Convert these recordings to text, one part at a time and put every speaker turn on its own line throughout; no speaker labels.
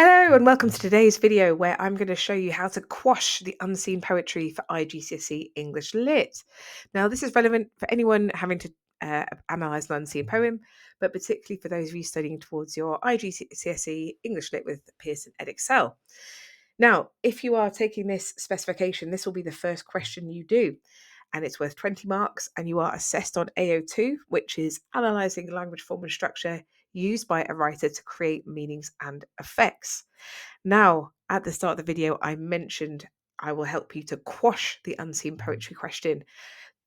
Hello and welcome to today's video where I'm going to show you how to quash the unseen poetry for IGCSE English Lit. Now, this is relevant for anyone having to analyse an unseen poem, but particularly for those of you studying towards your IGCSE English Lit with Pearson Edexcel. Now, if you are taking this specification, this will be the first question you do, and it's worth 20 marks, and you are assessed on AO2, which is analysing language form and structure used by a writer to create meanings and effects. Now, at the start of the video, I mentioned I will help you to quash the unseen poetry question.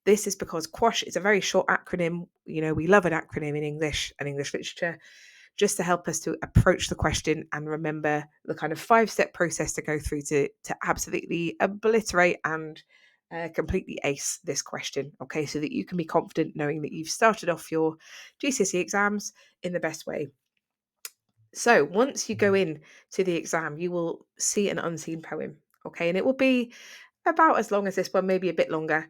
This is because QUASH is a very short acronym. You know, we love an acronym in English and English literature, just to help us to approach the question and remember the kind of 5-step process to go through to absolutely obliterate and completely ace this question. Okay, so that you can be confident knowing that you've started off your GCSE exams in the best way. So once you go in to the exam, you will see an unseen poem. Okay, and it will be about as long as this one, maybe a bit longer.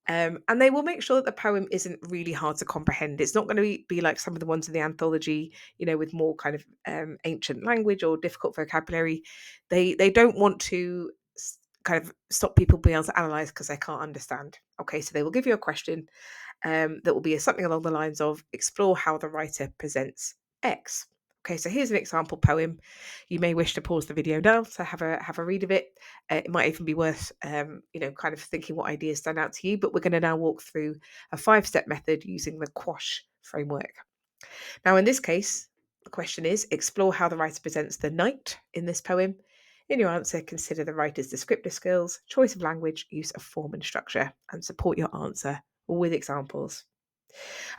And they will make sure that the poem isn't really hard to comprehend. It's not going to be like some of the ones in the anthology, you know, with more kind of ancient language or difficult vocabulary. They don't want to kind of stop people being able to analyze because they can't understand. Okay, so they will give you a question that will be something along the lines of explore how the writer presents X. Okay, so here's an example poem. You may wish to pause the video now to have a read of it. It might even be worth, kind of thinking what ideas stand out to you. But we're going to now walk through a 5-step method using the QUASH framework. Now, in this case, the question is explore how the writer presents the night in this poem. In your answer, consider the writer's descriptive skills, choice of language, use of form and structure, and support your answer with examples.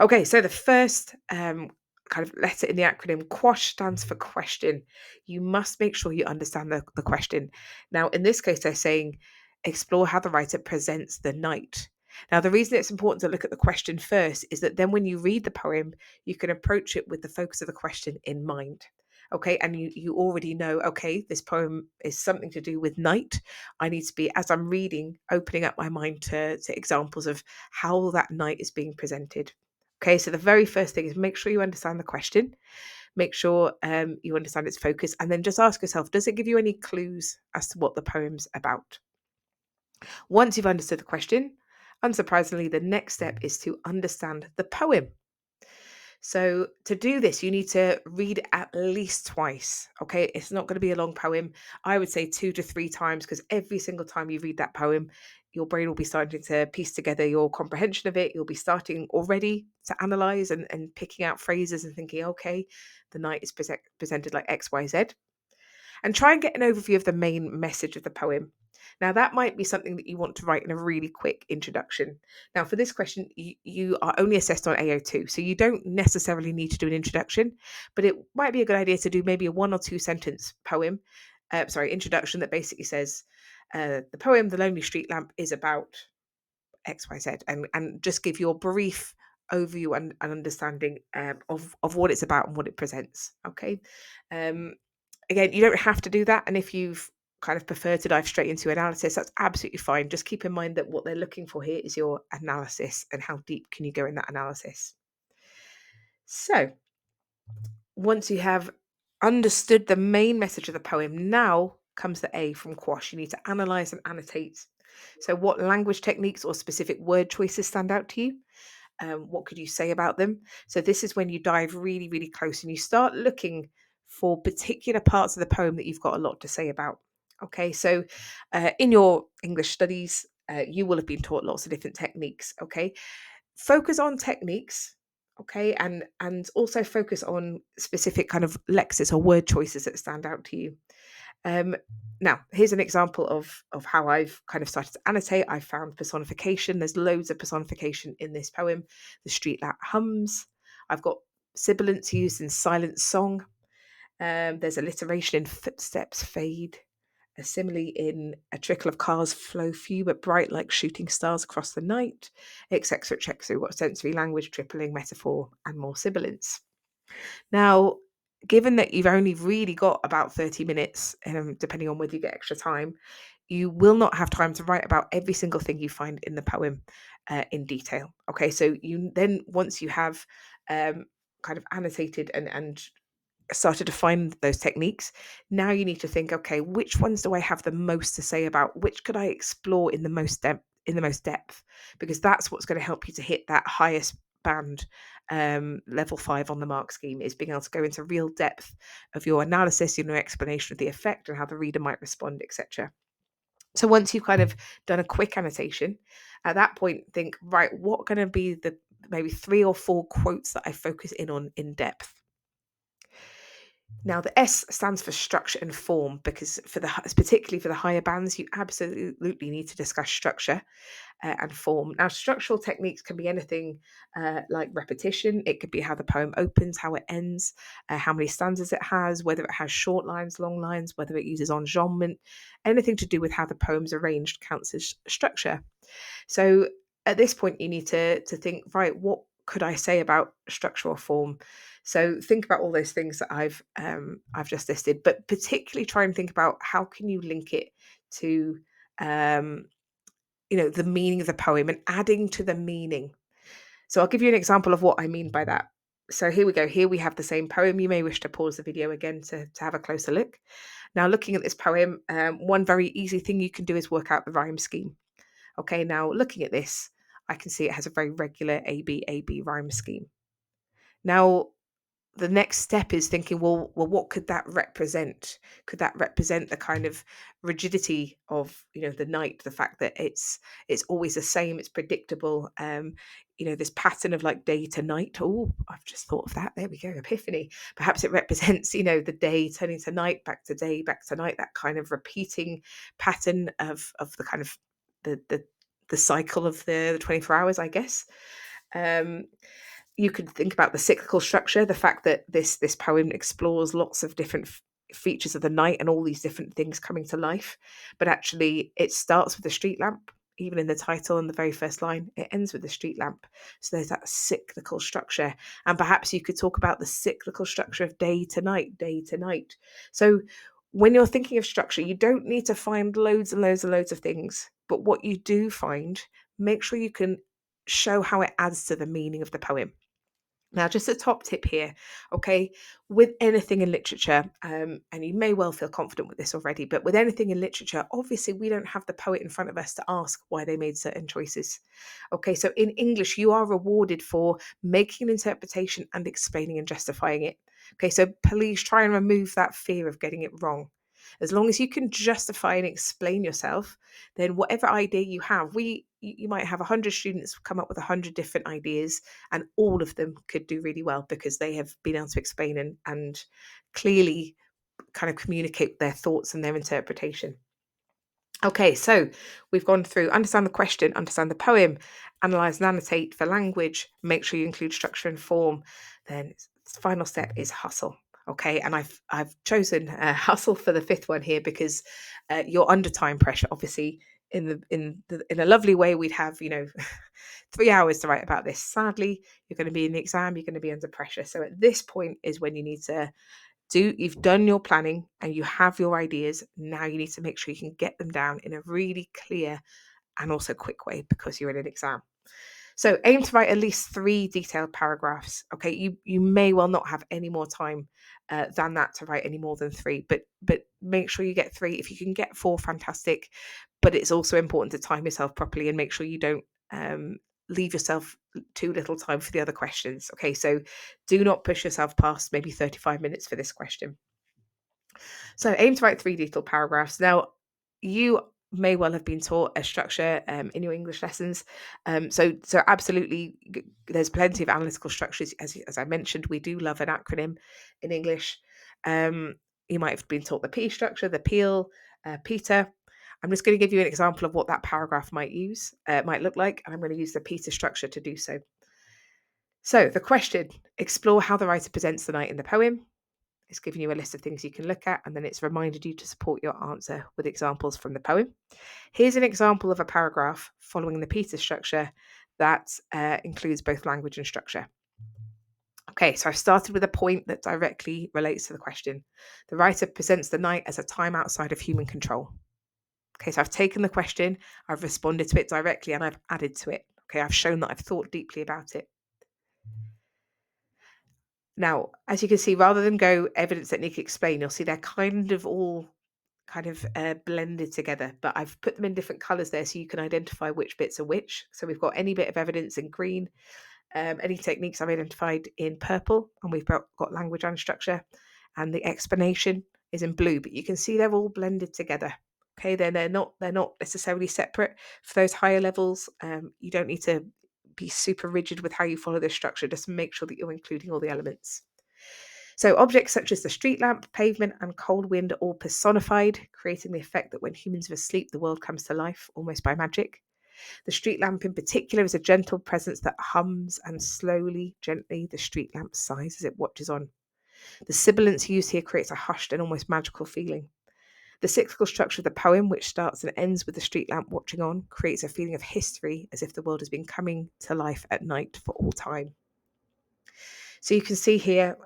Okay, so the first kind of letter in the acronym QUASH stands for question. You must make sure you understand the question. Now, in this case, they're saying explore how the writer presents the night. Now, the reason it's important to look at the question first is that then when you read the poem, you can approach it with the focus of the question in mind. Okay, and you already know, okay, this poem is something to do with night. I need to be, as I'm reading, opening up my mind to examples of how that night is being presented. Okay, so the very first thing is make sure you understand the question, make sure you understand its focus, and then just ask yourself, does it give you any clues as to what the poem's about? Once you've understood the question, unsurprisingly, the next step is to understand the poem. So to do this, you need to read at least twice. Okay, it's not going to be a long poem. I would say 2 to 3 times because every single time you read that poem, your brain will be starting to piece together your comprehension of it. You'll be starting already to analyze and picking out phrases and thinking, okay, the night is presented like X, Y, Z, and try and get an overview of the main message of the poem. Now, that might be something that you want to write in a really quick introduction. Now, for this question, you are only assessed on AO2, so you don't necessarily need to do an introduction, but it might be a good idea to do maybe a 1 or 2 sentence poem, introduction that basically says, the poem, The Lonely Street Lamp, is about XYZ, and just give your brief overview and understanding of what it's about and what it presents. Okay. Um, Again, you don't have to do that. And if you've kind of prefer to dive straight into analysis, that's absolutely fine. Just keep in mind that what they're looking for here is your analysis and how deep can you go in that analysis. So once you have understood the main message of the poem, now comes the A from QUASH. You need to analyze and annotate. So what language techniques or specific word choices stand out to you? What could you say about them? So this is when you dive really, really close and you start looking for particular parts of the poem that you've got a lot to say about. Okay, so in your English studies, you will have been taught lots of different techniques. Okay, focus on techniques. Okay, and also focus on specific kind of lexis or word choices that stand out to you. Um, Now, here's an example of how I've kind of started to annotate. I found personification. There's loads of personification in this poem. The street lamp hums. I've got sibilants used in silent song. There's alliteration in footsteps fade. A simile in a trickle of cars flow few but bright like shooting stars across the night, etc. etc. We've got sensory language, tripling, metaphor, and more sibilants. Now, given that you've only really got about 30 minutes, depending on whether you get extra time, you will not have time to write about every single thing you find in the poem in detail. Okay, so you then, once you have kind of annotated and started to find those techniques, now you need to think, okay, which ones do I have the most to say about? Which could I explore in the most depth? Because that's what's going to help you to hit that highest band, level 5 on the mark scheme, is being able to go into real depth of your analysis, your explanation of the effect and how the reader might respond, etc. So once you've kind of done a quick annotation, at that point, think, right, what are going to be the maybe 3 or 4 quotes that I focus in on in depth? Now, the S stands for structure and form, because particularly for the higher bands, you absolutely need to discuss structure and form. Now, structural techniques can be anything like repetition. It could be how the poem opens, how it ends, how many stanzas it has, whether it has short lines, long lines, whether it uses enjambment. Anything to do with how the poem's arranged counts as structure. So at this point, you need to think, right, what could I say about structure or form? So think about all those things that I've just listed, but particularly try and think about how can you link it to um, the meaning of the poem and adding to the meaning. So I'll give you an example of what I mean by that. So here we go. Here we have the same poem. You may wish to pause the video again to have a closer look. Now, looking at this poem, one very easy thing you can do is work out the rhyme scheme. Okay, now looking at this, I can see it has a very regular AB rhyme scheme. Now, the next step is thinking, well, what could that represent? Could that represent the kind of rigidity of the night, the fact that it's always the same, it's predictable, this pattern of like day to night. Oh, I've just thought of that. There we go, epiphany. Perhaps it represents the day turning to night, back to day, back to night, that kind of repeating pattern of the kind of the cycle of the 24 hours, I guess. You could think about the cyclical structure, the fact that this poem explores lots of different features of the night and all these different things coming to life. But actually, it starts with a street lamp. Even in the title and the very first line, it ends with a street lamp. So there's that cyclical structure. And perhaps you could talk about the cyclical structure of day to night, day to night. So when you're thinking of structure, you don't need to find loads and loads and loads of things. But what you do find, make sure you can show how it adds to the meaning of the poem. Now, just a top tip here, okay, with anything in literature, and you may well feel confident with this already, but with anything in literature, obviously we don't have the poet in front of us to ask why they made certain choices. Okay, so in English, you are rewarded for making an interpretation and explaining and justifying it. Okay, so please try and remove that fear of getting it wrong. As long as you can justify and explain yourself, then whatever idea you have, you might have 100 students come up with 100 different ideas, and all of them could do really well because they have been able to explain and clearly kind of communicate their thoughts and their interpretation. Okay, so we've gone through understand the question, understand the poem, analyze and annotate for language, make sure you include structure and form. Then the final step is hustle. Okay, and I've chosen hustle for the fifth one here because you're under time pressure. Obviously, in a lovely way, we'd have 3 hours to write about this. Sadly, you're going to be in the exam. You're going to be under pressure. So at this point is when you need to you've done your planning and you have your ideas. Now you need to make sure you can get them down in a really clear and also quick way because you're in an exam. So aim to write at least 3 detailed paragraphs. Okay, you may well not have any more time than that to write any more than 3, but make sure you get 3. If you can get 4, fantastic. But it's also important to time yourself properly and make sure you don't leave yourself too little time for the other questions. Okay, so do not push yourself past maybe 35 minutes for this question. So aim to write 3 detailed paragraphs. Now, you may well have been taught a structure in your English lessons. So absolutely, there's plenty of analytical structures. As I mentioned, we do love an acronym in English. You might have been taught the P structure, the PEAL, Peter. I'm just going to give you an example of what that paragraph might look like, and I'm going to use the Peter structure to do so. So the question: explore how the writer presents the night in the poem. It's given you a list of things you can look at, and then it's reminded you to support your answer with examples from the poem. Here's an example of a paragraph following the Peter structure that includes both language and structure. Okay, so I've started with a point that directly relates to the question. The writer presents the night as a time outside of human control. Okay, so I've taken the question, I've responded to it directly, and I've added to it. Okay, I've shown that I've thought deeply about it. Now, as you can see, rather than go evidence, technique, explain, you'll see they're kind of all blended together, but I've put them in different colours there so you can identify which bits are which. So we've got any bit of evidence in green, any techniques I've identified in purple, and we've got language and structure, and the explanation is in blue, but you can see they're all blended together. Okay, then they're not necessarily separate. For those higher levels, you don't need to be super rigid with how you follow this structure. Just make sure that you're including all the elements. So objects such as the street lamp, pavement, and cold wind are all personified, creating the effect that when humans are asleep, the world comes to life almost by magic. The street lamp in particular is a gentle presence that hums, and slowly, gently, the street lamp sighs as it watches on. The sibilance used here creates a hushed and almost magical feeling. The cyclical structure of the poem, which starts and ends with the street lamp watching on, creates a feeling of history, as if the world has been coming to life at night for all time. So you can see here,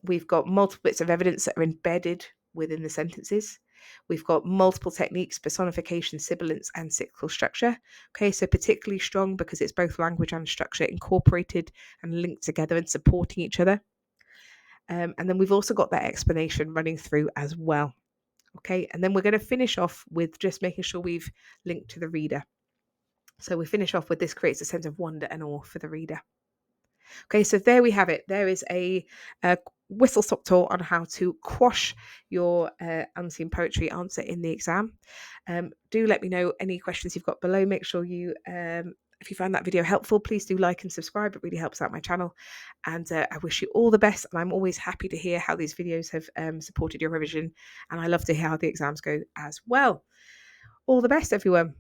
we've got multiple bits of evidence that are embedded within the sentences. We've got multiple techniques: personification, sibilance, and cyclical structure. Okay, so particularly strong because it's both language and structure incorporated and linked together and supporting each other. And then we've also got that explanation running through as well. Okay, and then we're going to finish off with just making sure we've linked to the reader. So we finish off with this creates a sense of wonder and awe for the reader. Okay, so there we have it. There is a whistle-stop tour on how to quash your unseen poetry answer in the exam. Do let me know any questions you've got below. Make sure you, if you found that video helpful, please do like and subscribe. It really helps out my channel. And I wish you all the best. And I'm always happy to hear how these videos have supported your revision. And I love to hear how the exams go as well. All the best, everyone.